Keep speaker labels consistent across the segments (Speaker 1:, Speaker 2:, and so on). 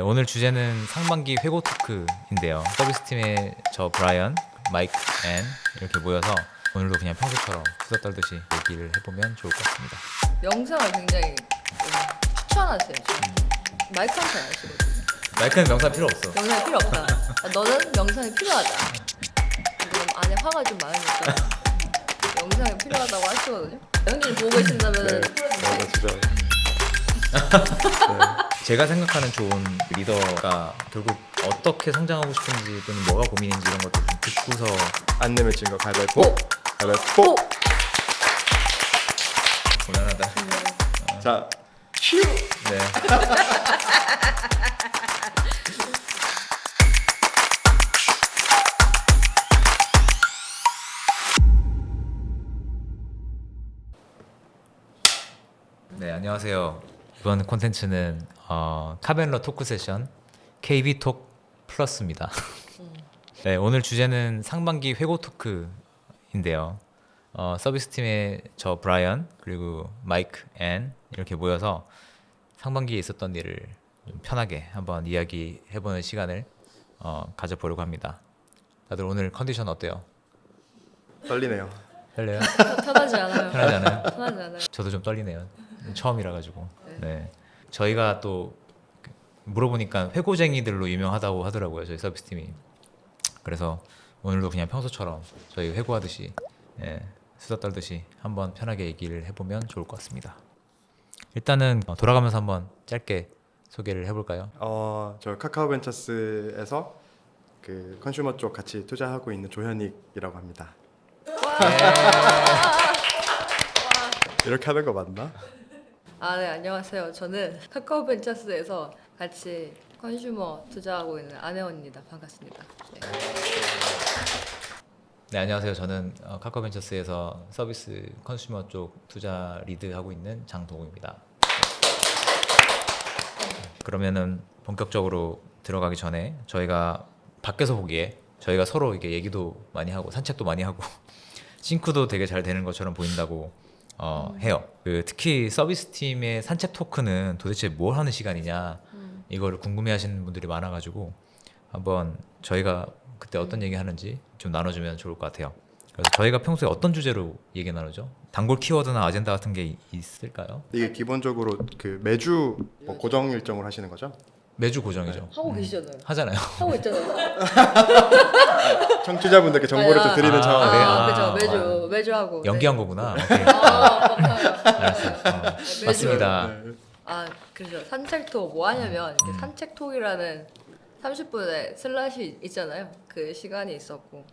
Speaker 1: 네, 오늘 주제는 상반기 회고 토크인데요. 서비스팀의 저 브라이언, 마이크, 앤 이렇게 모여서 오늘도 그냥 평소처럼 수다 떨듯이 얘기를 해보면 좋을 것 같습니다.
Speaker 2: 명상을 굉장히 추천하세요. 마이크한테 안 하시거든요.
Speaker 1: 마이크는 명사 필요 없어.
Speaker 2: 명상이 필요 없다. 너는 명상이 필요하다. 지금 안에 화가 좀 많으니까 명상이 필요하다고 하시거든요. 형님 보고 계신다면
Speaker 3: 진짜.
Speaker 1: 제가 생각하는 좋은 리더가 결국 어떻게 성장하고 싶은지 또는 뭐가 고민인지 이런 것들 좀 듣고서
Speaker 3: 안 내면 진거 가위바위보. 가위바위보.
Speaker 1: 고난하다.
Speaker 3: 자, 큐.
Speaker 1: 네. 네, 안녕하세요. 이번 콘텐츠는 카벤러 토크 세션 KB톡 플러스입니다. 네, 오늘 주제는 상반기 회고 토크인데요. 서비스팀의 저 브라이언 그리고 마이크, 앤 이렇게 모여서 상반기에 있었던 일을 좀 편하게 한번 이야기해보는 시간을 가져보려고 합니다. 다들 오늘 컨디션 어때요?
Speaker 3: 떨리네요.
Speaker 1: 떨려요?
Speaker 2: 편하지 않아요.
Speaker 1: 편하지 않아요?
Speaker 2: 편하지 않아요.
Speaker 1: 저도 좀 떨리네요. 처음이라 가지고. 네. 저희가 또 물어보니까 회고쟁이들로 유명하다고 하더라고요. 저희 서비스팀이. 그래서 오늘도 그냥 평소처럼 저희 회고하듯이 수다 떨듯이 한번 편하게 얘기를 해보면 좋을 것 같습니다. 일단은 돌아가면서 한번 짧게 소개를 해볼까요?
Speaker 3: 저 카카오벤처스에서 그 컨슈머 쪽 같이 투자하고 있는 조현익이라고 합니다. 이렇게 하는 거 맞나?
Speaker 2: 네, 안녕하세요. 저는 카카오벤처스에서 같이 컨슈머 투자하고 있는 안혜원입니다. 반갑습니다. 네.
Speaker 1: 네, 안녕하세요. 저는 카카오벤처스에서 서비스 컨슈머 쪽 투자 리드하고 있는 장동우입니다. 그러면은 본격적으로 들어가기 전에 저희가 밖에서 보기에 저희가 서로 이게 얘기도 많이 하고 산책도 많이 하고 싱크도 되게 잘 되는 것처럼 보인다고 해요. 특히 서비스 팀의 산책 토크는 도대체 뭘 하는 시간이냐 이거를 궁금해하시는 분들이 많아가지고 한번 저희가 그때 어떤 얘기 하는지 좀 나눠주면 좋을 것 같아요. 그래서 저희가 평소에 어떤 주제로 얘기 나누죠? 단골 키워드나 아젠다 같은 게 있을까요?
Speaker 3: 이게 기본적으로 그 매주 뭐 고정 일정으로 하시는 거죠?
Speaker 1: 매주 고정이죠.
Speaker 2: 하고 계시잖아요.
Speaker 1: 하잖아요.
Speaker 2: 하고 있잖아요.
Speaker 3: 청취자분들께 정보를 좀 드리는 차원에서.
Speaker 2: 그죠. 매주 하고.
Speaker 1: 연기한
Speaker 2: 네.
Speaker 1: 거구나. 오케이. 알았어요.
Speaker 2: 매주.
Speaker 1: 맞습니다.
Speaker 2: 그죠. 산책톡 뭐 하냐면 이렇게 산책톡이라는 30분의 슬롯이 있잖아요. 그 시간이 있었고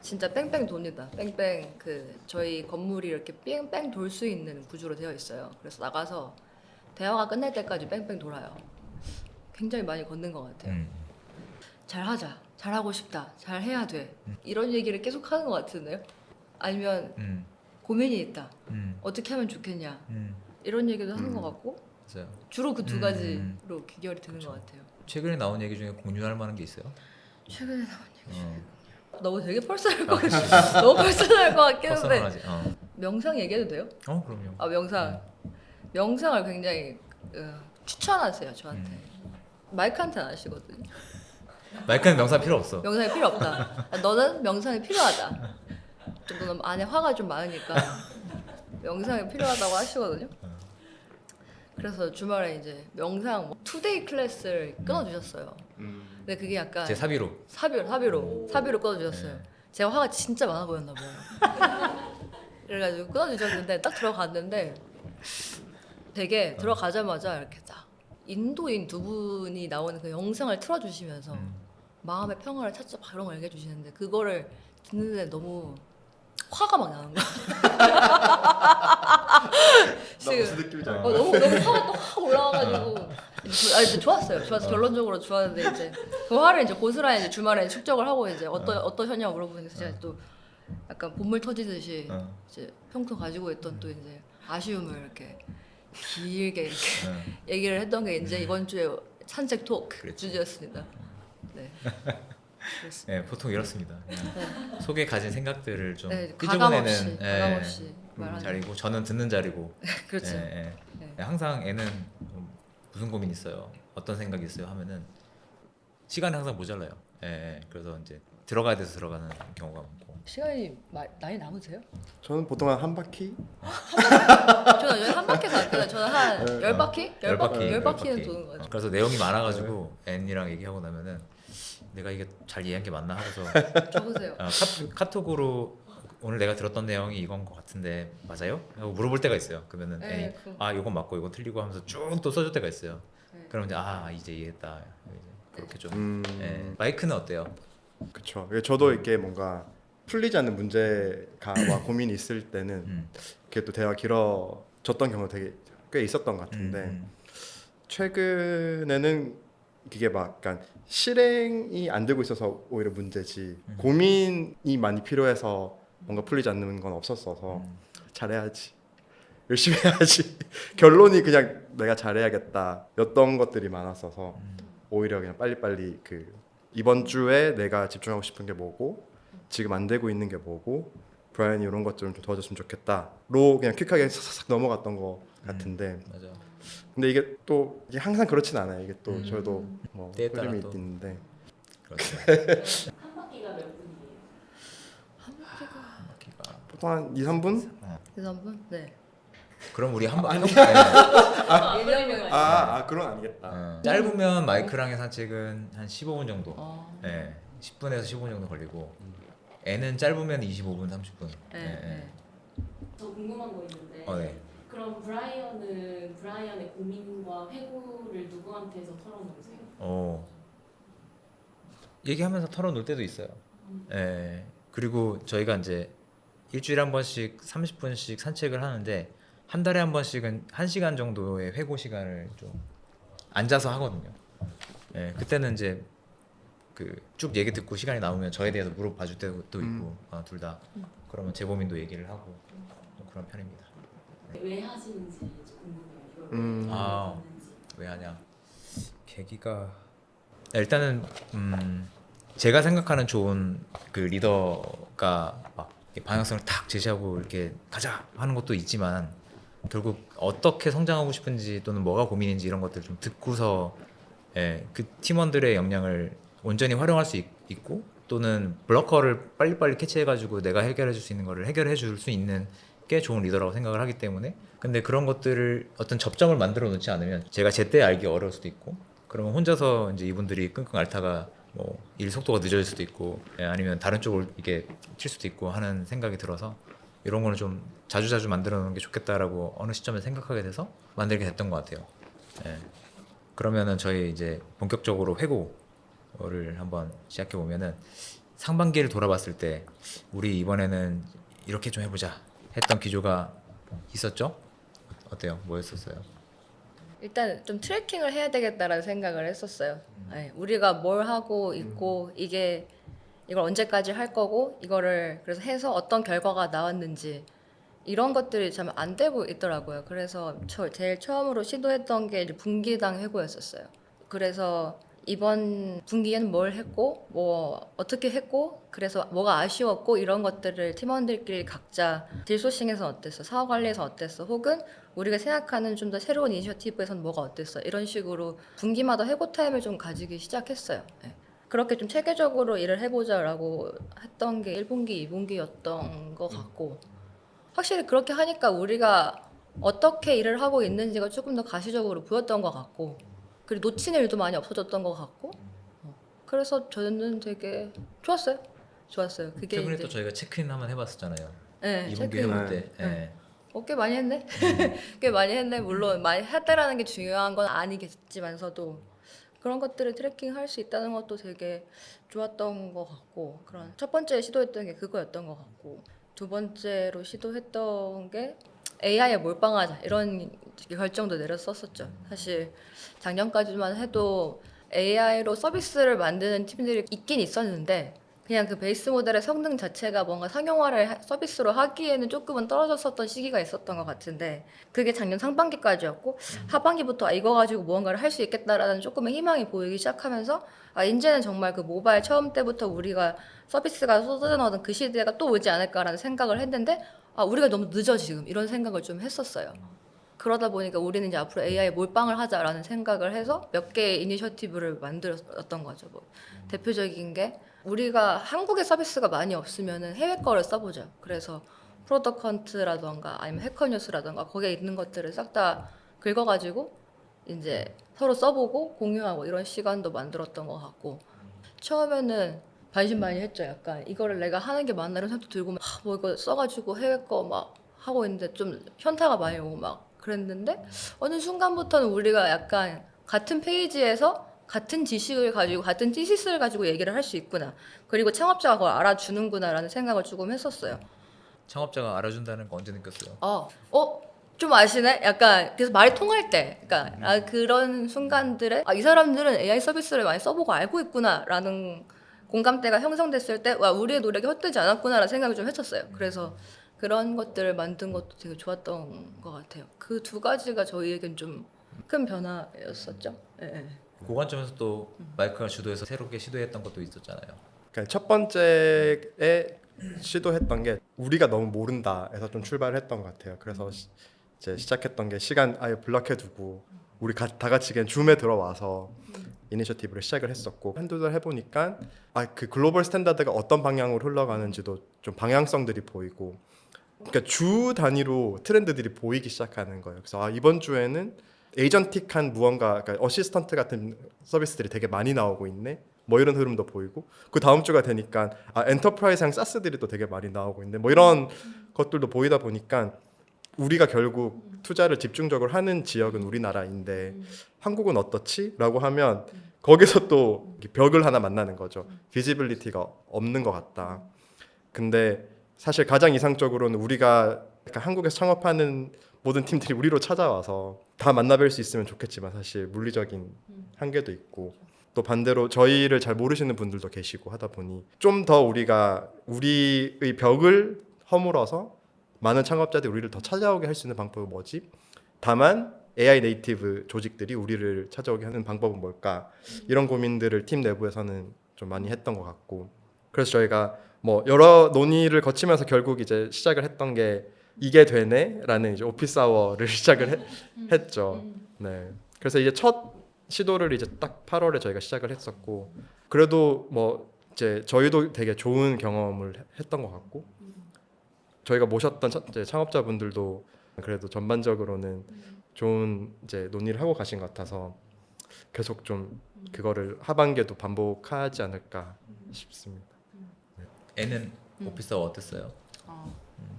Speaker 2: 진짜 뺑뺑 돕니다. 뺑뺑 저희 건물이 이렇게 뺑뺑 돌 수 있는 구조로 되어 있어요. 그래서 나가서 대화가 끝날 때까지 뺑뺑 돌아요. 굉장히 많이 걷는 것 같아요. 잘하자, 잘하고 싶다, 잘해야 돼 이런 얘기를 계속 하는 것 같은데요. 아니면 고민이 있다, 어떻게 하면 좋겠냐 이런 얘기도 하는 것 같고
Speaker 1: 맞아요.
Speaker 2: 주로 그 두 가지로 귀결이 되는 것 같아요.
Speaker 1: 최근에 나온 얘기 중에 공유할 만한 게 있어요?
Speaker 2: 최근에 나온 얘기 중에 너무 되게 펄스할 것 같아. 너무 펄스할 것 같긴 한데
Speaker 1: 퍼스널하지.
Speaker 2: 명상 얘기해도 돼요?
Speaker 1: 그럼요.
Speaker 2: 명상을 굉장히 추천하세요 저한테. 마이크한테 안 하시거든요.
Speaker 1: 마이크는 명사 필요 없어.
Speaker 2: 명상이 필요 없다. 너는 명상이 필요하다. 너는 안에 화가 좀 많으니까 명상이 필요하다고 하시거든요. 그래서 주말에 이제 명상 투데이 클래스를 끊어주셨어요. 근데 그게 약간
Speaker 1: 제 사비로.
Speaker 2: 사비로 끊어주셨어요. 제가 화가 진짜 많아 보였나 봐요. 그래가지고 끊어주셨는데 딱 들어갔는데 되게 들어가자마자 이렇게 딱 인도인 두 분이 나오는 그 영상을 틀어주시면서 마음의 평화를 찾자 막 이런 걸 얘기해 주시는데 그거를 듣는데 너무 화가 막 나는 거야.
Speaker 3: 무슨 느낌인지 알겠네.
Speaker 2: 너무 화가 또 확 올라와가지고 이제 좋았어요. 결론적으로 좋았는데 이제 그 화를 이제 고스란히 이제 주말에 축적을 하고 이제 어떠셨냐 물어보니까 제가 또 약간 본물 터지듯이 이제 평소 가지고 있던 또 이제 아쉬움을 이렇게 길게 이렇게 얘기를 했던 게 이제 이번 주에 산책 토크 주제였습니다. 네.
Speaker 1: 네, 보통 이렇습니다. 속에 가진 생각들을 좀
Speaker 2: 가감
Speaker 1: 끄집어내는
Speaker 2: 없이 말하는
Speaker 1: 자리고 저는 듣는 자리고.
Speaker 2: 그렇죠.
Speaker 1: 항상 애는 무슨 고민 있어요? 어떤 생각이 있어요 하면은 시간이 항상 모자라요. 예, 예. 그래서 이제 들어가야 돼서 들어가는 경우가 많고.
Speaker 2: 시간이 많이 남으세요?
Speaker 3: 저는 보통 한 바퀴
Speaker 2: 저는 여기 한 바퀴도 안 돼요. 저는 한 열 바퀴? 열 바퀴는
Speaker 1: 열 바퀴.
Speaker 2: 도는 것 같아요.
Speaker 1: 그래서 내용이 많아가지고 앤이랑 얘기하고 나면은 내가 이게 잘 이해한 게 맞나 하고서
Speaker 2: 적으세요.
Speaker 1: 카톡으로 오늘 내가 들었던 내용이 이건 것 같은데 맞아요? 하고 물어볼 때가 있어요. 그러면은
Speaker 2: 네,
Speaker 1: 앤이
Speaker 2: 그거.
Speaker 1: 아 이건 맞고 이건 틀리고 하면서 쭉 또 써줄 때가 있어요.
Speaker 2: 네.
Speaker 1: 그러면 이제 이해했다. 이제 그렇게 좀.
Speaker 3: 음,
Speaker 1: 예. 마이크는 어때요?
Speaker 3: 그쵸. 저도 이렇게 뭔가 풀리지 않는 문제가와 고민이 있을 때는
Speaker 1: 음.
Speaker 3: 그게 또 대화가 길어졌던 경우가 되게 꽤 있었던 것 같은데 최근에는 그게 막 약간 실행이 안 되고 있어서 오히려 문제지 고민이 많이 필요해서 뭔가 풀리지 않는 건 없었어서 잘해야지 열심히 해야지 결론이 그냥 내가 잘해야겠다 였던 것들이 많았어서 오히려 그냥 빨리빨리 그 이번 주에 내가 집중하고 싶은 게 뭐고 지금 안 되고 있는 게 뭐고 브라이언이 이런 것 좀 도와줬으면 좋겠다로 그냥 퀵하게 싹싹 넘어갔던 것 같은데
Speaker 1: 맞아.
Speaker 3: 근데 이게 또 이게 항상 그렇진 않아요. 이게 또 저도 뭐
Speaker 1: 때에 따라
Speaker 3: 흐름이
Speaker 1: 또.
Speaker 3: 있는데
Speaker 1: 그렇죠.
Speaker 4: 한 바퀴가 몇 분이에요?
Speaker 1: 바퀴가.
Speaker 3: 보통 한 2, 3분?
Speaker 2: 그래서 한 분? 네.
Speaker 1: 그럼 우리 한 번.
Speaker 3: 그건 아니겠다.
Speaker 1: 짧으면 마이크랑의 산책은 한 15분 정도.
Speaker 2: 어.
Speaker 1: 네. 10분에서 15분 정도 걸리고. 애는 짧으면 25분, 30분.
Speaker 2: 네. 네.
Speaker 4: 저 궁금한 거 있는데
Speaker 1: 네.
Speaker 4: 그럼 브라이언은 브라이언의 고민과 회고를 누구한테서 털어놓으세요?
Speaker 1: 얘기하면서 털어놓을 때도 있어요. 예. 그리고 저희가 이제 일주일에 한 번씩 30분씩 산책을 하는데 한 달에 한 번씩은 1시간 정도의 회고 시간을 좀 앉아서 하거든요. 예. 그때는 이제 그 쭉 얘기 듣고 시간이 남으면 저에 대해서 물어봐 줄 때도 있고 둘 다. 그러면 재범인도 얘기를 하고 좀 그런 편입니다.
Speaker 4: 왜 하시는지 좀 궁금해요. 이걸
Speaker 3: 음.
Speaker 4: 왜
Speaker 1: 아.
Speaker 4: 하는지.
Speaker 1: 왜 하냐? 계기가 일단은 제가 생각하는 좋은 그 리더가 막 이렇게 방향성을 딱 제시하고 이렇게 가자 하는 것도 있지만 결국 어떻게 성장하고 싶은지 또는 뭐가 고민인지 이런 것들 좀 듣고서 그 팀원들의 역량을 온전히 활용할 수 있고 또는 블러커를 빨리빨리 캐치해가지고 내가 해결해 줄 수 있는 거를 해결해 줄 수 있는 게 좋은 리더라고 생각을 하기 때문에 근데 그런 것들을 어떤 접점을 만들어 놓지 않으면 제가 제때 알기 어려울 수도 있고 그러면 혼자서 이제 이분들이 끙끙 앓다가 뭐 일 속도가 늦어질 수도 있고 아니면 다른 쪽을 이게 칠 수도 있고 하는 생각이 들어서 이런 거는 좀 자주자주 만들어 놓는 게 좋겠다라고 어느 시점에 생각하게 돼서 만들게 됐던 것 같아요. 예. 그러면은 저희 이제 본격적으로 회고를 한번 시작해 보면은 상반기를 돌아봤을 때 우리 이번에는 이렇게 좀 해보자 했던 기조가 있었죠? 어때요? 뭐였었어요?
Speaker 2: 일단 좀 트래킹을 해야 되겠다라는 생각을 했었어요. 네, 우리가 뭘 하고 있고 이걸 언제까지 할 거고 이거를 그래서 해서 어떤 결과가 나왔는지 이런 것들이 참 안 되고 있더라고요. 그래서 제일 처음으로 시도했던 게 이제 분기당 회고였었어요. 그래서 이번 분기에는 뭘 했고 뭐 어떻게 했고 그래서 뭐가 아쉬웠고 이런 것들을 팀원들끼리 각자 딜소싱에서 어땠어 사업 관리에서 어땠어 혹은 우리가 생각하는 좀 더 새로운 이니셔티브에서는 뭐가 어땠어 이런 식으로 분기마다 회고 타임을 좀 가지기 시작했어요. 네. 그렇게 좀 체계적으로 일을 해보자라고 했던 게 1분기, 2분기였던 것 같고 확실히 그렇게 하니까 우리가 어떻게 일을 하고 있는지가 조금 더 가시적으로 보였던 것 같고 그리고 놓치는 일도 많이 없어졌던 것 같고 그래서 저는 되게 좋았어요. 그게
Speaker 1: 최근에
Speaker 2: 이제
Speaker 1: 또 저희가 체크인 한번 해봤었잖아요.
Speaker 2: 네,
Speaker 1: 2분기
Speaker 2: 체크인.
Speaker 1: 해볼 때.
Speaker 2: 네. 꽤 많이 했네. 꽤 많이 했네. 물론 많이 했다라는 게 중요한 건 아니겠지만서도 그런 것들을 트래킹 할 수 있다는 것도 되게 좋았던 것 같고 그런 첫 번째 시도했던 게 그거였던 것 같고 두 번째로 시도했던 게 AI에 몰빵하자 이런 결정도 내렸었었죠. 사실 작년까지만 해도 AI로 서비스를 만드는 팀들이 있긴 있었는데 그냥 그 베이스 모델의 성능 자체가 뭔가 상용화를 서비스로 하기에는 조금은 떨어졌었던 시기가 있었던 것 같은데 그게 작년 상반기까지였고 하반기부터 이거 가지고 무언가를 할 수 있겠다라는 조금의 희망이 보이기 시작하면서 이제는 정말 그 모바일 처음 때부터 우리가 서비스가 쏟아져 나오던 그 시대가 또 오지 않을까라는 생각을 했는데 우리가 너무 늦어 지금 이런 생각을 좀 했었어요. 그러다 보니까 우리는 이제 앞으로 AI 몰빵을 하자라는 생각을 해서 몇 개의 이니셔티브를 만들었던 거죠. 뭐 대표적인 게 우리가 한국의 서비스가 많이 없으면은 해외 거를 써보자. 그래서 프로덕트 헌트라던가 아니면 해커뉴스라던가 거기에 있는 것들을 싹 다 긁어가지고 이제 서로 써보고 공유하고 이런 시간도 만들었던 것 같고 처음에는 반신반의했죠. 약간 이거를 내가 하는 게 맞나 이런 생각도 들고 뭐 이거 써가지고 해외 거 막 하고 있는데 좀 현타가 많이 오고 막 그랬는데 어느 순간부터는 우리가 약간 같은 페이지에서 같은 지식을 가지고 같은 티시스를 가지고 얘기를 할 수 있구나. 그리고 창업자가 그걸 알아주는구나라는 생각을 조금 했었어요.
Speaker 1: 창업자가 알아준다는 거 언제 느꼈어요?
Speaker 2: 좀 아시네? 약간 그래서 말이 통할 때, 그러니까 그런 순간들에 이 사람들은 AI 서비스를 많이 써보고 알고 있구나라는 공감대가 형성됐을 때, 와 우리의 노력이 헛되지 않았구나라는 생각을 좀 했었어요. 그래서 그런 것들을 만든 것도 되게 좋았던 것 같아요. 그 두 가지가 저희에겐 좀 큰 변화였었죠. 예, 예.
Speaker 1: 그 관점에서 또 마이크가 주도해서 새롭게 시도했던 것도 있었잖아요.
Speaker 3: 그러니까 첫 번째에 시도했던 게 우리가 너무 모른다에서 좀 출발을 했던 것 같아요. 그래서 이제 시작했던 게 시간 아예 블락해두고 우리 다 같이 그냥 줌에 들어와서 이니셔티브를 시작을 했었고 한두 달 해보니까 그 글로벌 스탠다드가 어떤 방향으로 흘러가는지도 좀 방향성들이 보이고 그러니까 주 단위로 트렌드들이 보이기 시작하는 거예요. 그래서 이번 주에는 에이전틱한 무언가 그러니까 어시스턴트 같은 서비스들이 되게 많이 나오고 있네. 뭐 이런 흐름도 보이고 그 다음 주가 되니까 엔터프라이즈형 사스들이 또 되게 많이 나오고 있는데 뭐 이런 것들도 보이다 보니까 우리가 결국 투자를 집중적으로 하는 지역은 우리나라인데 한국은 어떻지? 라고 하면 거기서 또 벽을 하나 만나는 거죠. 비지빌리티가 없는 것 같다. 근데 사실 가장 이상적으로는 우리가 한국에서 창업하는 모든 팀들이 우리로 찾아와서 다 만나뵐 수 있으면 좋겠지만 사실 물리적인 한계도 있고 또 반대로 저희를 잘 모르시는 분들도 계시고 하다 보니 좀 더 우리가 우리의 벽을 허물어서 많은 창업자들이 우리를 더 찾아오게 할 수 있는 방법은 뭐지? 다만 AI 네이티브 조직들이 우리를 찾아오게 하는 방법은 뭘까? 이런 고민들을 팀 내부에서는 좀 많이 했던 것 같고 그래서 저희가 뭐 여러 논의를 거치면서 결국 이제 시작을 했던 게 이게 되네라는 이제 오피스 아워를 시작을 했죠. 네. 그래서 이제 첫 시도를 이제 딱 8월에 저희가 시작을 했었고 그래도 뭐 이제 저희도 되게 좋은 경험을 했던 것 같고 저희가 모셨던 이제 창업자분들도 그래도 전반적으로는 좋은 이제 논의를 하고 가신 것 같아서 계속 좀 그거를 하반기에도 반복하지 않을까 싶습니다.
Speaker 1: 애는 오피스가 어땠어요?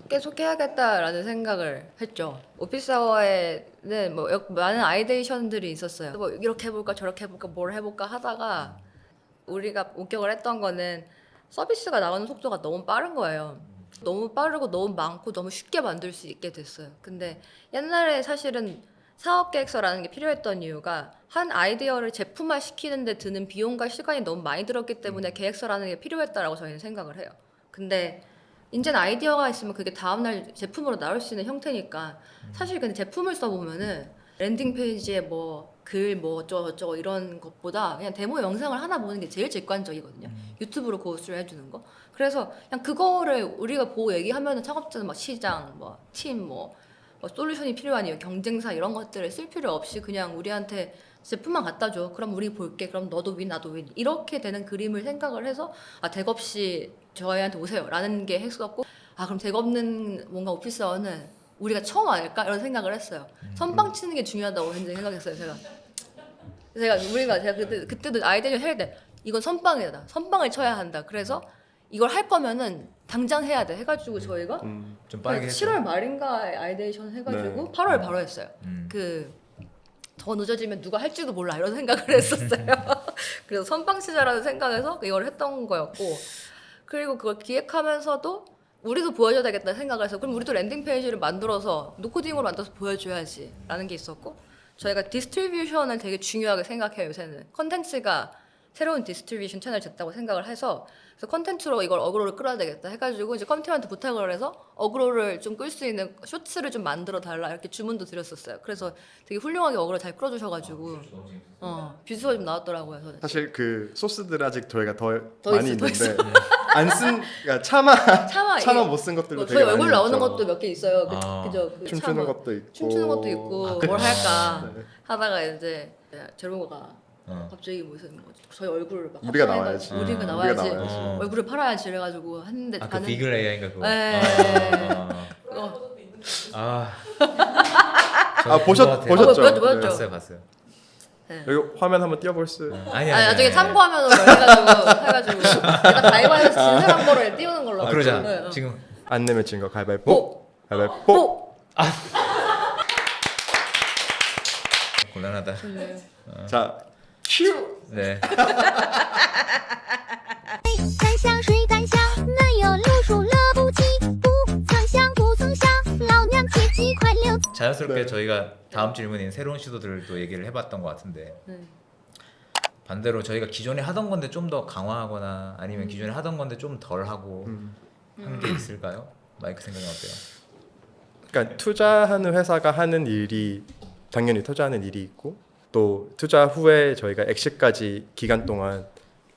Speaker 2: 계속 해야겠다라는 생각을 했죠. 오피스아워에는 뭐 많은 아이데이션들이 있었어요. 뭐 이렇게 해볼까 저렇게 해볼까 뭘 해볼까 하다가 우리가 목격을 했던 거는 서비스가 나오는 속도가 너무 빠른 거예요. 너무 빠르고 너무 많고 너무 쉽게 만들 수 있게 됐어요. 근데 옛날에 사실은 사업계획서라는 게 필요했던 이유가 한 아이디어를 제품화 시키는데 드는 비용과 시간이 너무 많이 들었기 때문에 계획서라는 게 필요했다라고 저희는 생각을 해요. 근데 이제는 아이디어가 있으면 그게 다음날 제품으로 나올 수 있는 형태니까 사실 근데 제품을 써보면은 랜딩 페이지에 뭐 글 뭐 어쩌고 이런 것보다 그냥 데모 영상을 하나 보는 게 제일 직관적이거든요. 유튜브로 고수를 해주는 거. 그래서 그냥 그거를 우리가 보고 얘기하면은 창업자는 막 시장, 뭐 팀, 뭐 솔루션이 필요한 이유, 경쟁사 이런 것들을 쓸 필요 없이 그냥 우리한테 제품만 갖다 줘. 그럼 우리 볼게. 그럼 너도 윈, 나도 윈. 이렇게 되는 그림을 생각을 해서 덱없이 저희한테 오세요라는 게 했었고 그럼 덱 없는 뭔가 오피스어는 우리가 처음 아닐까 이런 생각을 했어요. 선빵 치는 게 중요하다고 생각했어요. 제가 그때도 아이디어 할 때 이건 선빵이다. 선빵을 쳐야 한다. 그래서 이걸 할 거면은 당장 해야 돼. 해가지고 저희가
Speaker 1: 좀 빠르게
Speaker 2: 7월 말인가에 아이데이션 해가지고
Speaker 3: 네.
Speaker 2: 8월 바로 했어요. 더 늦어지면 누가 할지도 몰라 이런 생각을 했었어요. 그래서 선빵 치자라는 생각에서 이걸 했던 거였고 그리고 그걸 기획하면서도 우리도 보여줘야 되겠다 생각을 해서 그럼 우리도 랜딩 페이지를 만들어서 노코딩으로 만들어서 보여줘야지 라는 게 있었고 저희가 디스트리뷰션을 되게 중요하게 생각해요. 요새는 컨텐츠가 새로운 디스트리뷰션 채널이 됐다고 생각을 해서 그래서 컨텐츠로 이걸 어그로를 끌어야 되겠다 해가지고 이제 컴팀한테 부탁을 해서 어그로를 좀 끌 수 있는 쇼츠를 좀 만들어 달라 이렇게 주문도 드렸었어요. 그래서 되게 훌륭하게 어그로 잘 끌어주셔가지고 뷰수가 좀 나왔더라고요. 그래서
Speaker 3: 사실 그 소스들 아직 저희가 더
Speaker 2: 더
Speaker 3: 많이
Speaker 2: 있어, 더
Speaker 3: 있는데 안 쓴 그러니까 차마
Speaker 2: 이게
Speaker 3: 못 쓴 것들도
Speaker 2: 뭐
Speaker 3: 되게
Speaker 2: 저희
Speaker 3: 많이
Speaker 2: 얼굴 나오는
Speaker 3: 있죠.
Speaker 2: 것도 몇 개 있어요.
Speaker 1: 아.
Speaker 2: 그죠? 그
Speaker 3: 춤추는
Speaker 2: 참
Speaker 3: 것도 있고
Speaker 2: 춤추는 것도 있고 뭘 할까
Speaker 3: 네.
Speaker 2: 하다가 이제 제로가
Speaker 1: 어.
Speaker 2: 갑자기 무슨 뭐 저희 얼굴을 막
Speaker 3: 우리가
Speaker 2: 합성해가지고
Speaker 3: 나와야지.
Speaker 2: 우리가
Speaker 1: 어.
Speaker 2: 나와야지
Speaker 3: 우리가 나와야지.
Speaker 1: 어.
Speaker 2: 얼굴을 팔아야지 이래가지고 했는데
Speaker 1: 그
Speaker 2: 가는
Speaker 1: 비글 AI인가 그거.
Speaker 2: 네.
Speaker 1: 어. 아.
Speaker 3: 보셨죠?
Speaker 2: 보였죠.
Speaker 1: 봤어요.
Speaker 2: 네.
Speaker 3: 여기 화면 한번 띄워볼 수.
Speaker 1: 아니
Speaker 2: 아니 나중에 참고화면으로 해가지고 일단 가위바위보 진 사람 거를 띄우는 걸로
Speaker 1: 그러자.
Speaker 2: 네,
Speaker 1: 지금
Speaker 3: 안 내면 진 거 가위바위보.
Speaker 2: 뽀!
Speaker 3: 가위바위보.
Speaker 2: 뽀!
Speaker 1: 곤란하다.
Speaker 2: 좋네요.
Speaker 3: 자, 큐.
Speaker 1: 네.
Speaker 5: 敢想谁敢想？哪有路数了不起？不曾想，不曾想，老娘切鸡快溜。
Speaker 1: 자연스럽게
Speaker 3: 네.
Speaker 1: 저희가 다음 질문인 새로운 시도들도 얘기를 해봤던 것 같은데
Speaker 2: 네.
Speaker 1: 반대로 저희가 기존에 하던 건데 좀 더 강화하거나 아니면 기존에 하던 건데 좀 덜 하고 한 게 있을까요? 마이크 생각이 어때요?
Speaker 3: 그러니까 투자하는 회사가 하는 일이 당연히 투자하는 일이 있고 또 투자 후에 저희가 엑시까지 기간 동안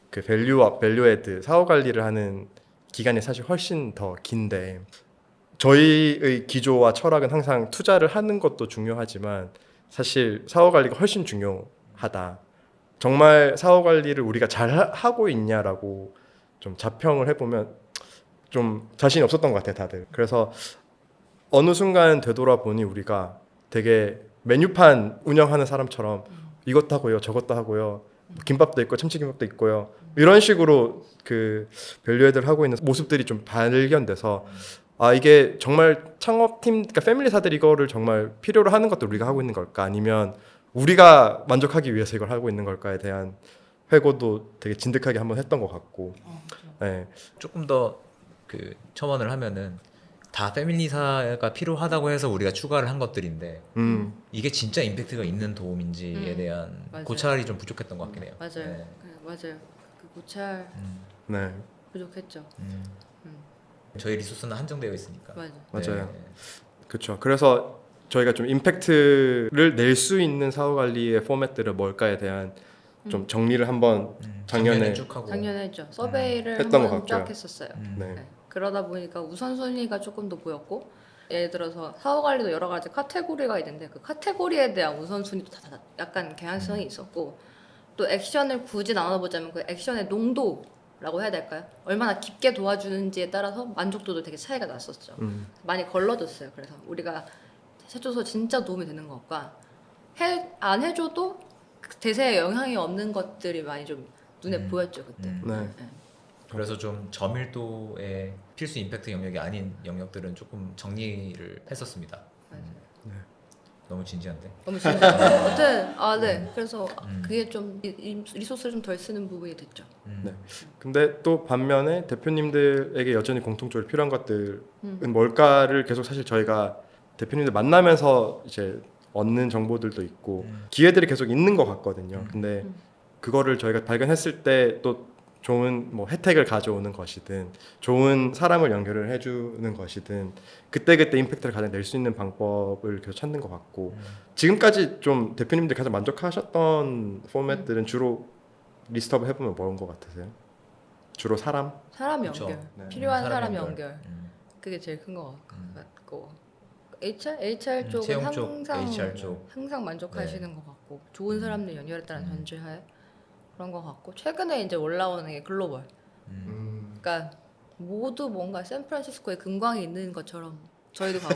Speaker 3: 그 밸류업, 밸류애드 사후 관리를 하는 기간이 사실 훨씬 더 긴데 저희의 기조와 철학은 항상 투자를 하는 것도 중요하지만 사실 사후 관리가 훨씬 중요하다. 정말 사후 관리를 우리가 잘 하고 있냐라고 좀 자평을 해보면 좀 자신이 없었던 것 같아요, 다들. 그래서 어느 순간 되돌아보니 우리가 되게 메뉴판 운영하는 사람처럼 이것도 하고요, 저것도 하고요, 김밥도 있고 참치김밥도 있고요. 이런 식으로 그 밸류애드를 하고 있는 모습들이 좀 발견돼서 아 이게 정말 창업팀, 그러니까 패밀리사들이 이거를 정말 필요로 하는 것도 우리가 하고 있는 걸까? 아니면 우리가 만족하기 위해서 이걸 하고 있는 걸까에 대한 회고도 되게 진득하게 한번 했던 것 같고. 네.
Speaker 1: 조금 더 그 첨언을 하면은 다 패밀리사가 필요하다고 해서 우리가 추가를 한 것들인데 이게 진짜 임팩트가 있는 도움인지에 대한
Speaker 2: 맞아요.
Speaker 1: 고찰이 좀 부족했던 것 같긴 해요.
Speaker 2: 맞아요.
Speaker 1: 네.
Speaker 2: 맞아요. 그 고찰
Speaker 3: 네.
Speaker 2: 부족했죠.
Speaker 1: 저희 리소스는 한정되어 있으니까.
Speaker 3: 맞아요.
Speaker 1: 네.
Speaker 3: 그렇죠. 그래서 저희가 좀 임팩트를 낼 수 있는 사후 관리의 포맷들은 뭘까에 대한 좀 정리를 한번 작년에
Speaker 1: 쭉 하고.
Speaker 2: 작년에 했죠. 서베이를
Speaker 3: 했던 것
Speaker 2: 한번 쫙
Speaker 3: 같고요.
Speaker 2: 했었어요.
Speaker 3: 네.
Speaker 2: 네. 그러다 보니까 우선순위가 조금 더 보였고 예를 들어서 사후 관리도 여러 가지 카테고리가 있는데 그 카테고리에 대한 우선순위도 다 약간 개연성이 있었고 또 액션을 굳이 나눠보자면 그 액션의 농도라고 해야 될까요? 얼마나 깊게 도와주는지에 따라서 만족도도 되게 차이가 났었죠. 많이 걸러졌어요. 그래서 우리가 해줘서 진짜 도움이 되는 것과 안 해줘도 대세에 영향이 없는 것들이 많이 좀 눈에 보였죠 그때.
Speaker 3: 네.
Speaker 1: 그래서 좀 저밀도의 필수 임팩트 영역이 아닌 영역들은 조금 정리를 했었습니다. 너무 진지한데.
Speaker 2: 너무 진짜. 아무튼 네. 그래서 그게 좀 리소스를 좀 덜 쓰는 부분이 됐죠.
Speaker 3: 네. 근데 또 반면에 대표님들에게 여전히 공통적으로 필요한 것들은 뭘까를 계속 사실 저희가 대표님들 만나면서 이제 얻는 정보들도 있고 기회들이 계속 있는 것 같거든요. 근데 그거를 저희가 발견했을 때 또 좋은 뭐 혜택을 가져오는 것이든 좋은 사람을 연결을 해주는 것이든 그때그때 임팩트를 가장 낼 수 있는 방법을 계속 찾는 것 같고 지금까지 좀 대표님들 가장 만족하셨던 포맷들은 주로 리스트업 해보면 뭐인 것 같으세요? 주로 사람?
Speaker 2: 사람
Speaker 1: 그쵸.
Speaker 2: 연결,
Speaker 3: 네.
Speaker 2: 필요한
Speaker 1: 사람
Speaker 2: 사람
Speaker 1: 연결.
Speaker 2: 연결. 그게 제일 큰 것 같고 HR 쪽은
Speaker 1: 채용 쪽,
Speaker 2: 항상
Speaker 1: HR 쪽.
Speaker 2: 항상 만족하시는 것 같고 좋은 사람들 연결했다는 전제하에 그런 것 같고 최근에 이제 올라오는 게 글로벌. 그러니까 모두 뭔가 샌프란시스코에 금광이 있는 것처럼 저희도 가고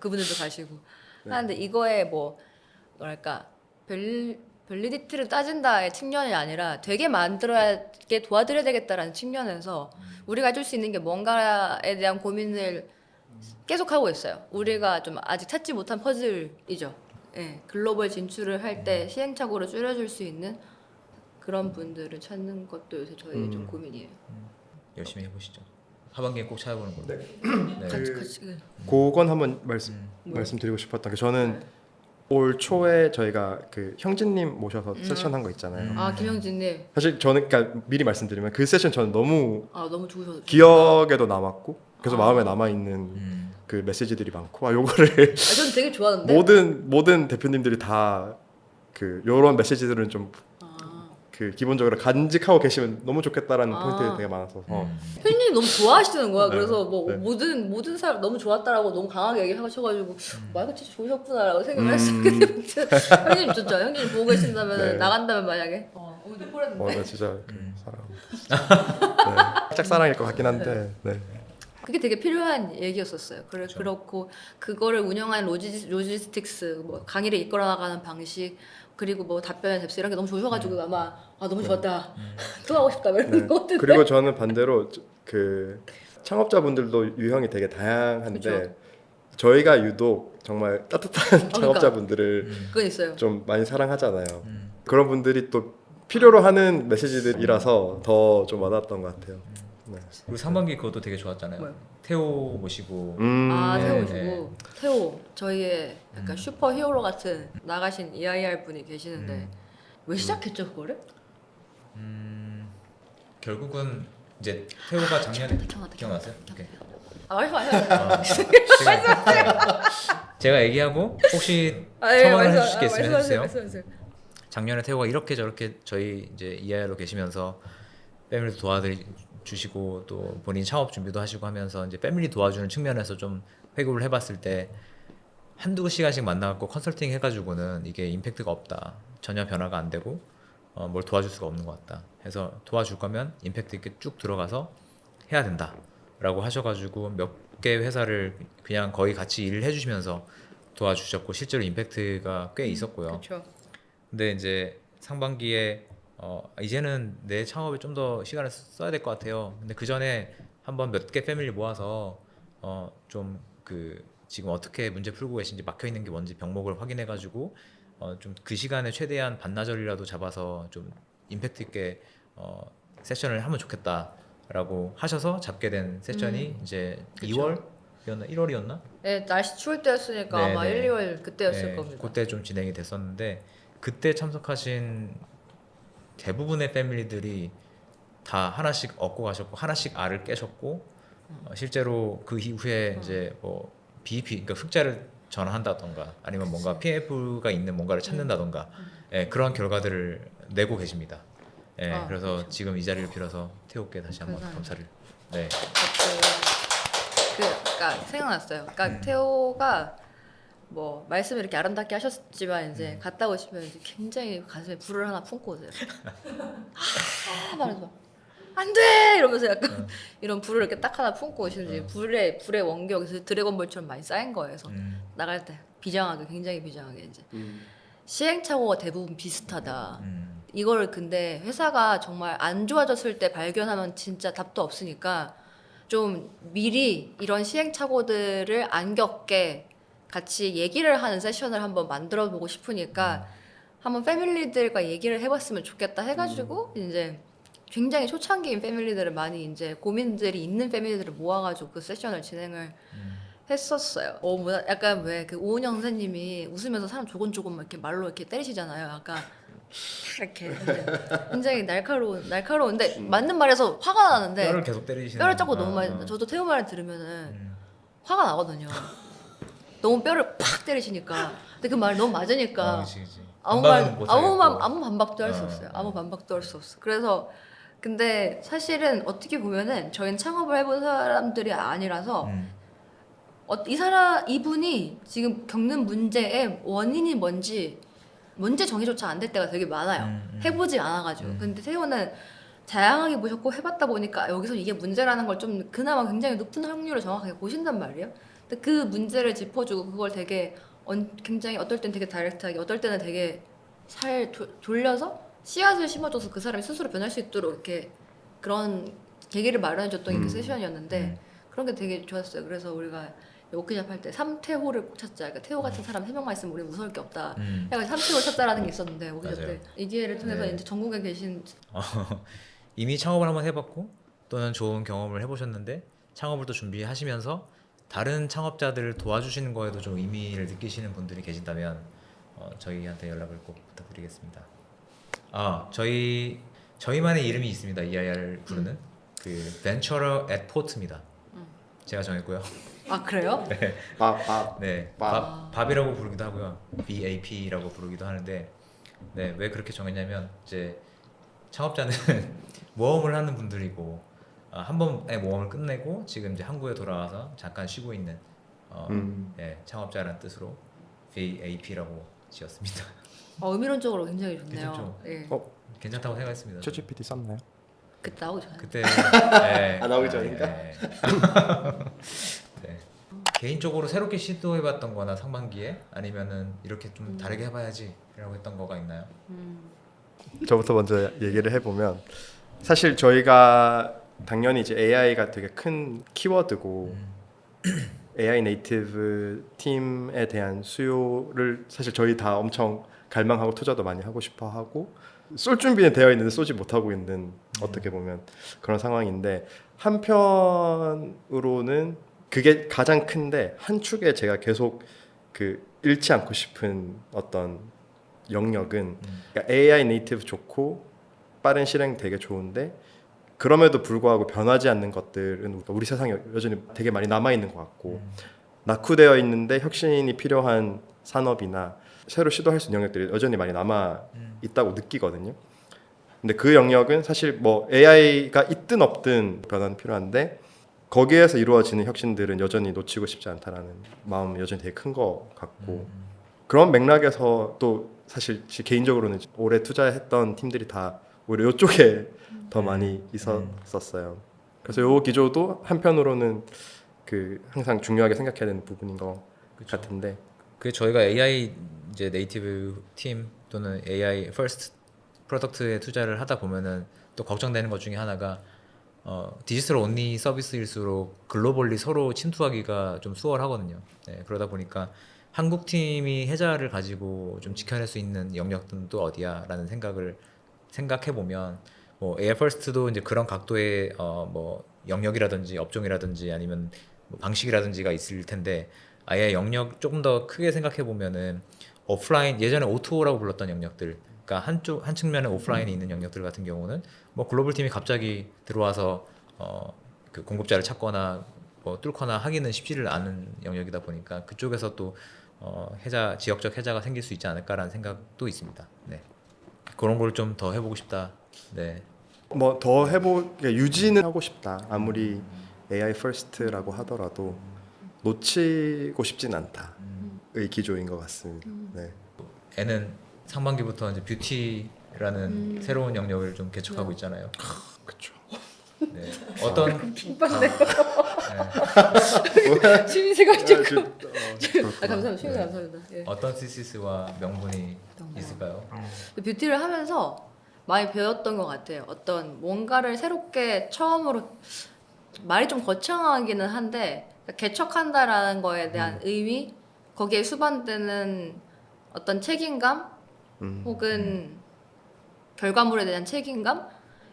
Speaker 2: 그분들도 가시고 하는데 이거에 뭐 뭐랄까 밸리디티를 따진다의 측면이 아니라 되게 만들어야게 도와드려야 되겠다라는 측면에서 우리가 해줄 수 있는 게 뭔가에 대한 고민을 계속 하고 있어요. 우리가 좀 아직 찾지 못한 퍼즐이죠. 네, 글로벌 진출을 할 때 시행착오를 줄여줄 수 있는 그런 분들을 찾는 것도 요새 저희 좀 고민이에요.
Speaker 1: 열심히 해보시죠. 하반기에 꼭 찾아보는 걸로. 네.
Speaker 2: 같이
Speaker 3: 그건 한번 말씀드리고 싶었던 게 저는 올 초에 저희가 그 형진님 모셔서 세션 한 거 있잖아요.
Speaker 2: 아 김영진님,
Speaker 3: 사실 저는 그러니까 미리 말씀드리면 그 세션 저는 너무
Speaker 2: 아 너무 좋으셔서
Speaker 3: 기억에도 남았고 계속
Speaker 2: 아.
Speaker 3: 마음에 남아 있는 그 메시지들이 많고 요거를
Speaker 2: 저는 되게 좋아하는데.
Speaker 3: 모든 대표님들이 다 그 요런 메시지들은 좀 그 기본적으로 간직하고 계시면 너무 좋겠다라는
Speaker 2: 아.
Speaker 3: 포인트들이 되게 많아서
Speaker 2: 형님 너무 좋아하시는 거야.
Speaker 3: 네.
Speaker 2: 그래서 뭐
Speaker 3: 네.
Speaker 2: 모든 사람 너무 좋았다라고 너무 강하게 얘기하셔가지고 이거 진짜 좋으셨구나라고 생각을 했어요. 근데 아무튼 형님 진짜 형님 보고 계신다면
Speaker 3: 네.
Speaker 2: 나간다면 만약에 오늘 뻔했는데.
Speaker 3: 나 진짜 사랑합니다. 네. 살짝 사랑일 것 같긴 한데 네.
Speaker 2: 그게 되게 필요한 얘기였었어요. 그렇고 그거를 운영하는 로지스틱스, 뭐 강의를 이끌어 나가는 방식, 그리고 뭐 답변의 뎁스 이런 게 너무 좋으셔가지고 아마 너무 좋았다. 또 하고 싶다 이런
Speaker 3: 네.
Speaker 2: 것 같은데.
Speaker 3: 그리고 저는 반대로 그 창업자분들도 유형이 되게 다양한데
Speaker 2: 그쵸.
Speaker 3: 저희가 유독 정말 따뜻한
Speaker 2: 그러니까.
Speaker 3: 창업자분들을
Speaker 2: 그건 있어요.
Speaker 3: 좀 많이 사랑하잖아요. 그런 분들이 또 필요로 하는 메시지들이라서 더 좀 와닿았던 것 같아요. 네.
Speaker 1: 그리고 상반기 그것도 되게 좋았잖아요.
Speaker 2: 뭐요?
Speaker 1: 태호 모시고
Speaker 2: 네, 태호
Speaker 1: 네,
Speaker 2: 주고
Speaker 1: 네.
Speaker 2: 태호 저희의 약간 슈퍼 히어로 같은 나가신 EIR 분이 계시는데 왜 시작했죠 그거를?
Speaker 1: 결국은 이제 태호가 작년에
Speaker 2: 기억나다.
Speaker 1: 기억났어요? 오케이.
Speaker 2: 말씀하세요.
Speaker 1: 제가 얘기하고 혹시
Speaker 2: 예,
Speaker 1: 첨언을 해주실 게 있으면 해주세요.
Speaker 2: 말씀하세요.
Speaker 1: 작년에 태호가 이렇게 저렇게 저희 이제 EI로 계시면서 패밀리도 도와주시고 또 본인 창업 준비도 하시고 하면서 이제 패밀리 도와주는 측면에서 좀 회고를 해봤을 때 한두 시간씩 만나갖고 컨설팅 해가지고는 이게 임팩트가 없다. 전혀 변화가 안 되고 뭘 도와줄 수가 없는 것 같다. 해서 도와줄 거면 임팩트 있게 쭉 들어가서 해야 된다. 라고 하셔가지고 몇 개 회사를 그냥 거의 같이 일을 해주시면서 도와주셨고 실제로 임팩트가 꽤 있었고요.
Speaker 2: 그렇죠.
Speaker 1: 근데 이제 상반기에 이제는 내 창업에 좀 더 시간을 써야 될 것 같아요. 근데 그 전에 한번 몇 개 패밀리 모아서 좀 그 지금 어떻게 문제 풀고 계신지 막혀 있는 게 뭔지 병목을 확인해 가지고 좀 그 시간에 최대한 반나절이라도 잡아서 좀 임팩트 있게 세션을 하면 좋겠다라고 하셔서 잡게 된 세션이 이제
Speaker 2: 그쵸.
Speaker 1: 2월이었나 1월이었나?
Speaker 2: 네, 날씨 추울 때였으니까
Speaker 1: 네,
Speaker 2: 아마
Speaker 1: 네.
Speaker 2: 1, 2월 그때였을
Speaker 1: 네,
Speaker 2: 겁니다.
Speaker 1: 그때 좀 진행이 됐었는데 그때 참석하신 대부분의 패밀리들이 다 하나씩 얻고 가셨고 하나씩 알을 깨셨고 실제로 그 이후에 이제 뭐 BEP 그러니까 흑자를 전환한다던가 아니면 뭔가 PF가 있는 뭔가를 찾는다던가 예, 그런 결과들을 내고 계십니다. 예, 그래서
Speaker 2: 그렇죠.
Speaker 1: 지금 이 자리를 빌어서 태호께 다시 한번
Speaker 2: 감사합니다.
Speaker 1: 감사를. 네.
Speaker 2: 그러니까 생각났어요. 그러니까 태호가 뭐 말씀을 이렇게 아름답게 하셨지만 이제 갔다 오시면 이제 굉장히 가슴에 불을 하나 품고 오세요. 말해서 안돼 이러면서 약간 이런 불을 이렇게 딱 하나 품고 오시는지 불의 원격이 드래곤볼처럼 많이 쌓인 거예요. 그래서 나갈 때 비장하게 굉장히 비장하게 이제 시행착오가 대부분 비슷하다. 이거를 근데 회사가 정말 안 좋아졌을 때 발견하면 진짜 답도 없으니까 좀 미리 이런 시행착오들을 안 겪게 같이 얘기를 하는 세션을 한번 만들어 보고 싶으니까 한번 패밀리들과 얘기를 해봤으면 좋겠다 해가지고 이제 굉장히 초창기인 패밀리들을 많이 이제 고민들이 있는 패밀리들을 모아가지고 그 세션을 진행을 했었어요. 뭐야, 약간 왜 그 오은영 선생님이 웃으면서 사람 조곤조곤 막 이렇게 말로 이렇게 때리시잖아요. 약간 이렇게 굉장히 날카로운데 맞는 말에서 화가 나는데
Speaker 1: 뼈를 계속 때리시는.
Speaker 2: 뼈를 잡고 너무 많이 저도 태호 말을 들으면은 화가 나거든요. 너무 뼈를 팍 때리시니까 근데 그 말이 너무 맞으니까
Speaker 1: 그치.
Speaker 2: 아무 반박도 할 수
Speaker 1: 어.
Speaker 2: 없어요. 아무 반박도 할 수 없어. 그래서 근데 사실은 어떻게 보면은 저희는 창업을 해본 사람들이 아니라서 이분이 지금 겪는 문제의 원인이 뭔지 문제 정의조차 안 될 때가 되게 많아요. 해보지 않아가지고. 근데 태호는 다양하게 보셨고 해봤다 보니까 여기서 이게 문제라는 걸 좀 그나마 굉장히 높은 확률을 정확하게 보신단 말이에요. 근데 그 문제를 짚어주고 그걸 되게 굉장히 어떨 땐 되게 다이렉트하게 어떨 때는 되게 잘 돌려서 씨앗을 심어줘서 그 사람이 스스로 변할 수 있도록 이렇게 그런 계기를 마련해줬던 그 세션이었는데 그런 게 되게 좋았어요. 그래서 우리가 워크숍 할 때 3태호를 꼭 찾자. 그러니까 태호 같은 사람 3명만 있으면 우리 무서울 게 없다. 그러니까 3태호를 찾자라는 게 있었는데 워크숍
Speaker 1: 맞아요.
Speaker 2: 때 이 기회를 통해서
Speaker 1: 네.
Speaker 2: 이제 전국에 계신
Speaker 1: 이미 창업을 한번 해봤고 또는 좋은 경험을 해보셨는데 창업을 또 준비하시면서 다른 창업자들을 도와주시는 거에도 좀 의미를 느끼시는 분들이 계신다면 저희한테 연락을 꼭 부탁드리겠습니다. 저희만의 이름이 있습니다. EIR 부르는 그 Venturer at Port입니다. 제가 정했고요.
Speaker 2: 아 그래요?
Speaker 1: 네. 네, 밥이라고 부르기도 하고요. VAP라고 부르기도 하는데, 네, 왜 그렇게 정했냐면 이제 창업자는 모험을 하는 분들이고 한 번의 모험을 끝내고 지금 이제 한국에 돌아와서 잠깐 쉬고 있는 네, 창업자라는 뜻으로 VAP라고 지었습니다.
Speaker 2: 의미론적으로 굉장히 좋네요.
Speaker 1: 괜찮죠?
Speaker 2: 예.
Speaker 1: 괜찮다고 생각했습니다.
Speaker 3: 챗GPT 썼나요?
Speaker 2: 그때 나오기 전에.
Speaker 1: 그때 네,
Speaker 3: 나오기 전인가?
Speaker 1: 네. 네. 개인적으로 새롭게 시도해봤던거나 상반기에 아니면은 이렇게 좀 다르게 해봐야지라고 했던 거가 있나요?
Speaker 3: 저부터 먼저 얘기를 해보면 사실 저희가 당연히 이제 AI가 되게 큰 키워드고 AI 네이티브 팀에 대한 수요를 사실 저희 다 엄청 갈망하고 투자도 많이 하고 싶어 하고 쏠 준비는 되어 있는데 쏘지 못하고 있는 어떻게 보면 그런 상황인데 한편으로는 그게 가장 큰데 한 축에 제가 계속 그 잃지 않고 싶은 어떤 영역은 그러니까 AI 네이티브 좋고 빠른 실행 되게 좋은데 그럼에도 불구하고 변하지 않는 것들은 우리 세상에 여전히 되게 많이 남아 있는 것 같고 낙후되어 있는데 혁신이 필요한 산업이나 새로 시도할 수 있는 영역들이 여전히 많이 남아 있다고 느끼거든요. 근데 그 영역은 사실 뭐 AI가 있든 없든 변화는 필요한데 거기에서 이루어지는 혁신들은 여전히 놓치고 싶지 않다라는 마음은 여전히 되게 큰 것 같고 그런 맥락에서 또 사실 개인적으로는 올해 투자했던 팀들이 다 오히려 이쪽에 더 많이 있었어요. 그래서 이 기조도 한편으로는 그 항상 중요하게 생각해야 되는 부분인 것 같은데
Speaker 1: 그 저희가 AI 이제 네이티브 팀 또는 AI 퍼스트 프로덕트에 투자를 하다 보면은 또 걱정되는 것 중에 하나가 디지털 온리 서비스일수록 글로벌리 서로 침투하기가 좀 수월하거든요. 네, 그러다 보니까 한국 팀이 해자를 가지고 좀 지켜낼 수 있는 영역들은 또 어디야라는 생각을 생각해 보면 뭐 AI 퍼스트도 이제 그런 각도의 뭐 영역이라든지 업종이라든지 아니면 뭐 방식이라든지가 있을 텐데 아예 영역 조금 더 크게 생각해 보면은 오프라인 예전에 O2O라고 불렀던 영역들 그러니까 한 측면에 오프라인에 있는 영역들 같은 경우는 뭐 글로벌 팀이 갑자기 들어와서 그 공급자를 찾거나 뭐 뚫거나 하기는 쉽지를 않은 영역이다 보니까 그쪽에서 또 지역적 해자가 생길 수 있지 않을까라는 생각도 있습니다. 네. 그런 걸 좀 더 해보고 싶다. 네.
Speaker 3: 뭐 더 유지는 하고 싶다. 아무리 AI first라고 하더라도 놓치고 싶진 않다의 기조인 것 같습니다. 네.
Speaker 1: 애는 상반기부터 이제 뷰티라는 새로운 영역을 좀 개척하고 있잖아요.
Speaker 3: 그렇죠.
Speaker 1: 네. 어떤
Speaker 2: 취미생활 조금.
Speaker 3: 그렇구나.
Speaker 2: 감사합니다. 취미생 감사합니다. 예.
Speaker 1: 어떤 시시스와 명분이 있을까요?
Speaker 2: 뷰티를 하면서 많이 배웠던 것 같아요. 어떤 뭔가를 새롭게 처음으로 말이 좀 거창하기는 한데 개척한다라는 거에 대한 의미 거기에 수반되는 어떤 책임감 혹은 결과물에 대한 책임감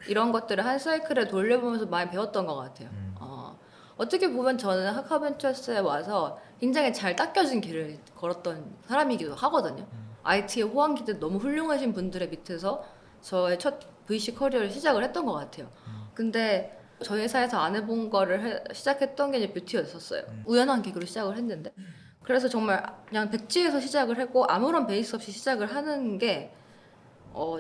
Speaker 2: 이런 것들을 한 사이클에 돌려보면서 많이 배웠던 것 같아요. 어떻게 보면 저는 하카벤처스에 와서 굉장히 잘 닦여진 길을 걸었던 사람이기도 하거든요. IT의 호황기들 너무 훌륭하신 분들의 밑에서 저의 첫 VC 커리어를 시작을 했던 것 같아요. 근데 저희 회사에서 안 해본 거를 시작했던 게 이제 뷰티였었어요. 우연한 계기로 시작을 했는데 그래서 정말 그냥 백지에서 시작을 했고 아무런 베이스 없이 시작을 하는 게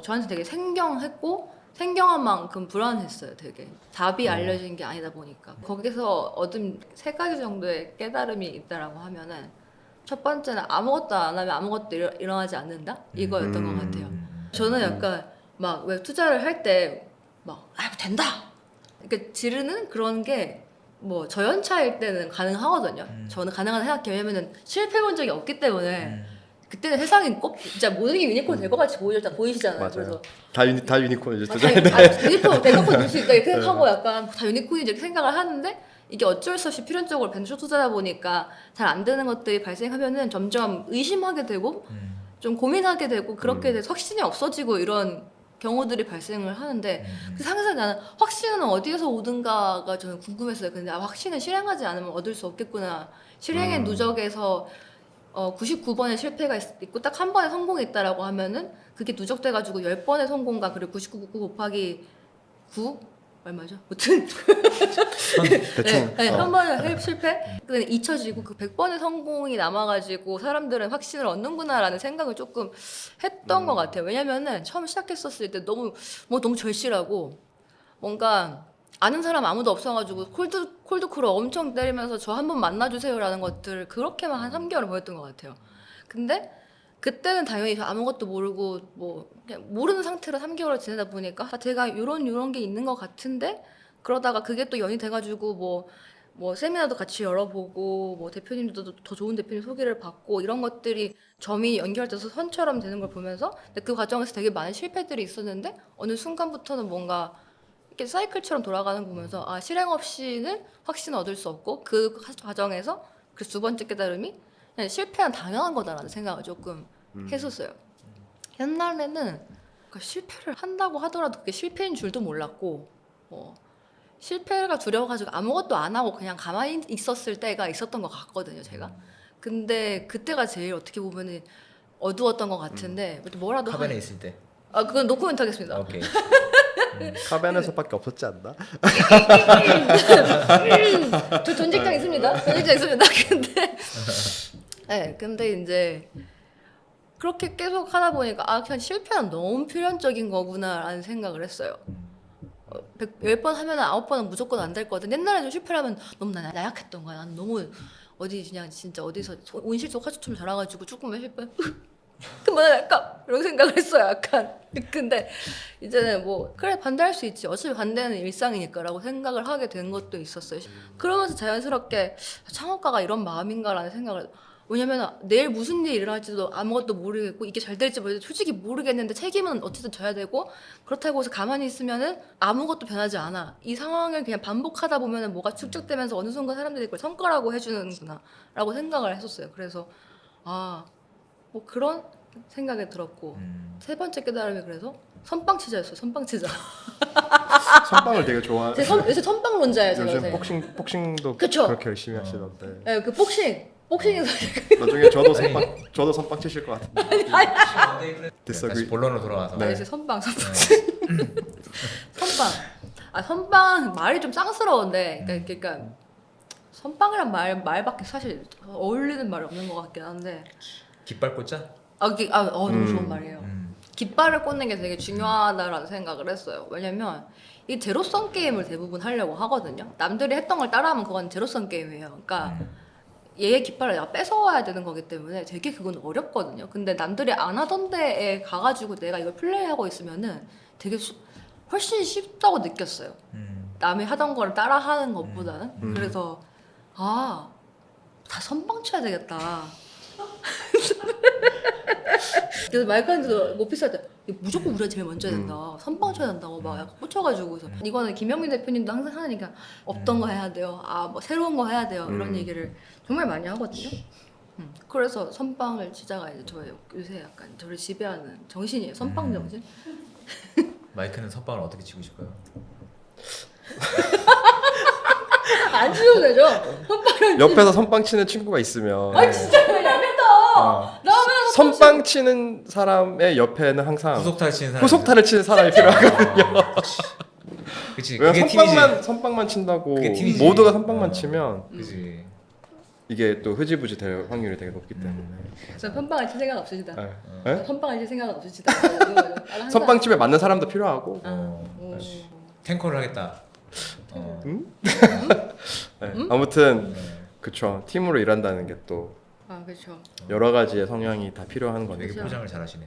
Speaker 2: 저한테 되게 생경했고 생경한 만큼 불안했어요. 되게 답이 알려진 게 아니다 보니까 거기서 얻은 3가지 정도의 깨달음이 있다라고 하면은 첫 번째는 아무것도 안 하면 아무것도 일어나지 않는다 이거였던 것 같아요. 저는 약간 막 왜 투자를 할 때 막 된다 이렇게 지르는 그런 게 뭐 저연차일 때는 가능하거든요. 저는 가능하다 생각해요. 왜냐면은 실패해본 적이 없기 때문에 그때는 세상이 꼭 진짜 모든 게 유니콘 될 것 같이 보이시잖아요.
Speaker 3: 맞아요.
Speaker 2: 그래서
Speaker 3: 다 유니콘이죠.
Speaker 2: 유니콘 대놓고 될 수 있다 이렇게 생각하고 약간 다 유니콘이지 이렇게 생각을 하는데 이게 어쩔 수 없이 필연적으로 벤처 투자다 보니까 잘 안 되는 것들이 발생하면은 점점 의심하게 되고 좀 고민하게 되고 그렇게 돼서 확신이 없어지고 이런 경우들이 발생을 하는데 그래서 항상 나는 확신은 어디에서 오든가가 저는 궁금했어요. 근데 확신을 실행하지 않으면 얻을 수 없겠구나. 실행의 누적에서 99번의 실패가 있고 딱 한 번의 성공이 있다라고 하면은 그게 누적돼가지고 10번의 성공과 그리고 99 곱하기 9 얼마죠? 무튼
Speaker 3: 대충
Speaker 2: 한 번의 실패 근데 잊혀지고 그 100번의 성공이 남아가지고 사람들은 확신을 얻는구나라는 생각을 조금 했던 것 같아요. 왜냐면은 처음 시작했었을 때 너무 절실하고 뭔가 아는 사람 아무도 없어가지고 콜드콜을 엄청 때리면서 저 한 번 만나주세요라는 것들을 그렇게만 한 3개월을 보냈던 것 같아요. 근데 그때는 당연히 저 아무것도 모르고 뭐 그냥 모르는 상태로 3개월을 지내다 보니까 아, 제가 요런 게 있는 것 같은데 그러다가 그게 또 연이 돼가지고 뭐 세미나도 같이 열어보고 뭐 대표님들도 더 좋은 대표님 소개를 받고 이런 것들이 점이 연결돼서 선처럼 되는 걸 보면서 근데 그 과정에서 되게 많은 실패들이 있었는데 어느 순간부터는 뭔가 이렇게 사이클처럼 돌아가는 거 보면서 아 실행 없이는 확신을 얻을 수 없고 그 과정에서 그 두 번째 깨달음이 그냥 실패는 당연한 거다라는 생각을 조금 했었어요. 옛날에는 그러니까 실패를 한다고 하더라도 그게 실패인 줄도 몰랐고 실패가 두려워가지고 아무것도 안 하고 그냥 가만히 있었을 때가 있었던 것 같거든요, 제가. 근데 그때가 제일 어떻게 보면은 어두웠던 것 같은데 뭐라도
Speaker 1: 카벤에 있을 때.
Speaker 2: 그건 노코멘트 하겠습니다.
Speaker 1: 오케이.
Speaker 3: 카벤에서밖에 없었지 않나?
Speaker 2: 전 직장 있습니다. 전 직장 있습니다. 근데 이제 그렇게 계속 하다 보니까 아 그냥 실패는 너무 필연적인 거구나라는 생각을 했어요. 10번 하면 9번은 무조건 안 될 거거든. 옛날에 좀 실패를 하면 너무 나약했던 거야. 난 너무 어디 그냥 진짜 어디서 온실속 화초처럼 자라가지고 조금만 실패 그만할까 이런 생각을 했어요. 약간. 근데 이제는 뭐 그래 반대할 수 있지. 어차피 반대는 일상이니까라고 생각을 하게 된 것도 있었어요. 그러면서 자연스럽게 창업가가 이런 마음인가라는 생각을 왜냐면 내일 무슨 일이 일어날지도 아무것도 모르겠고 이게 잘 될지 모르겠는데 솔직히 모르겠는데 책임은 어쨌든 져야 되고 그렇다고 해서 가만히 있으면은 아무것도 변하지 않아. 이 상황을 그냥 반복하다 보면은 뭐가 축적되면서 어느 순간 사람들이 그걸 성과라고 해주는구나 라고 생각을 했었어요. 그래서 뭐 그런 생각이 들었고 세 번째 깨달음이 그래서 선빵치자였어요. 선빵치자.
Speaker 3: 선빵을 되게 좋아.
Speaker 2: 요새 선빵론자예요. 제가
Speaker 3: 요즘
Speaker 2: 요새.
Speaker 3: 복싱도
Speaker 2: 그쵸?
Speaker 3: 그렇게 열심히 하시던데.
Speaker 2: 네, 그 복싱에서
Speaker 3: 나중에 저도 선빵 치실 것 같은데.
Speaker 1: 다시
Speaker 3: 디스어그리.
Speaker 1: 본론으로 돌아와서.
Speaker 3: 네.
Speaker 2: 이제 선빵. 선빵 말이 좀 쌍스러운데 그러니까 선빵이란 말밖에 사실 어울리는 말이 없는 것 같긴 한데
Speaker 1: 깃발 꽂자?
Speaker 2: 너무 좋은 말이에요. 깃발을 꽂는 게 되게 중요하다라는 생각을 했어요. 왜냐면 이 제로섬 게임을 대부분 하려고 하거든요. 남들이 했던 걸 따라하면 그건 제로섬 게임이에요. 그러니까 얘의 깃발을 내가 뺏어와야 되는 거기 때문에 되게 그건 어렵거든요. 근데 남들이 안 하던 데에 가가지고 내가 이걸 플레이하고 있으면은 되게 훨씬 쉽다고 느꼈어요. 남이 하던 거를 따라하는 것보다는. 그래서 다 선빵 쳐야 되겠다. 그래서 마이크한테도 뭐 비쌀 때 무조건 우리가 제일 먼저 해야 된다. 선빵 쳐야 된다고 막 약간 꽂혀가지고 그래서 이거는 김영민 대표님도 항상 하니까 없던 거 해야 돼요. 뭐 새로운 거 해야 돼요. 이런 얘기를 정말 많이 하거든요. 그래서 선빵을 치자가 이제 저의 요새 약간 저를 지배하는 정신이에요. 선빵 정신.
Speaker 1: 마이크는 선빵을 어떻게 치고 싶어요?
Speaker 2: 안 치셔도 되죠?
Speaker 3: 옆에서 선빵 치는 친구가 있으면.
Speaker 2: 진짜 야매다.
Speaker 3: 선빵 치는 사람의 옆에는 항상
Speaker 1: 후속타를 치는 사람.
Speaker 3: 후속타를 치는 사람이 필요하거든요.
Speaker 1: 그치.
Speaker 3: 왜냐면
Speaker 1: 그게 팀이지.
Speaker 3: 선빵만 친다고
Speaker 1: 그게 팀이지.
Speaker 3: 모두가 선빵만 치면
Speaker 1: 그치.
Speaker 3: 이게 또 흐지부지 될 확률이 되게 높기 때문에.
Speaker 2: 저 선빵을 칠 생각 없으시다.
Speaker 3: 네?
Speaker 2: 선빵을 칠 생각 없으시다.
Speaker 3: 선빵 집에 맞는 사람도 필요하고.
Speaker 1: 탱커를 하겠다.
Speaker 3: 네. 아무튼 그쵸. 팀으로 일한다는 게 또
Speaker 2: 그렇죠.
Speaker 3: 여러 가지의 성향이 다 필요한
Speaker 1: 되게
Speaker 3: 거니까.
Speaker 1: 포장을 잘하시네.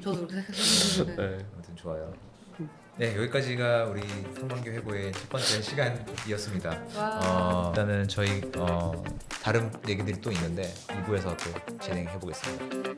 Speaker 2: 저도 그렇게 생각했는데.
Speaker 3: 네.
Speaker 1: 아무튼 좋아요. 네, 여기까지가 우리 성방교 회고의 첫 번째 시간이었습니다. 일단은 저희 다른 얘기들이 또 있는데 2부에서 또 진행해 보겠습니다.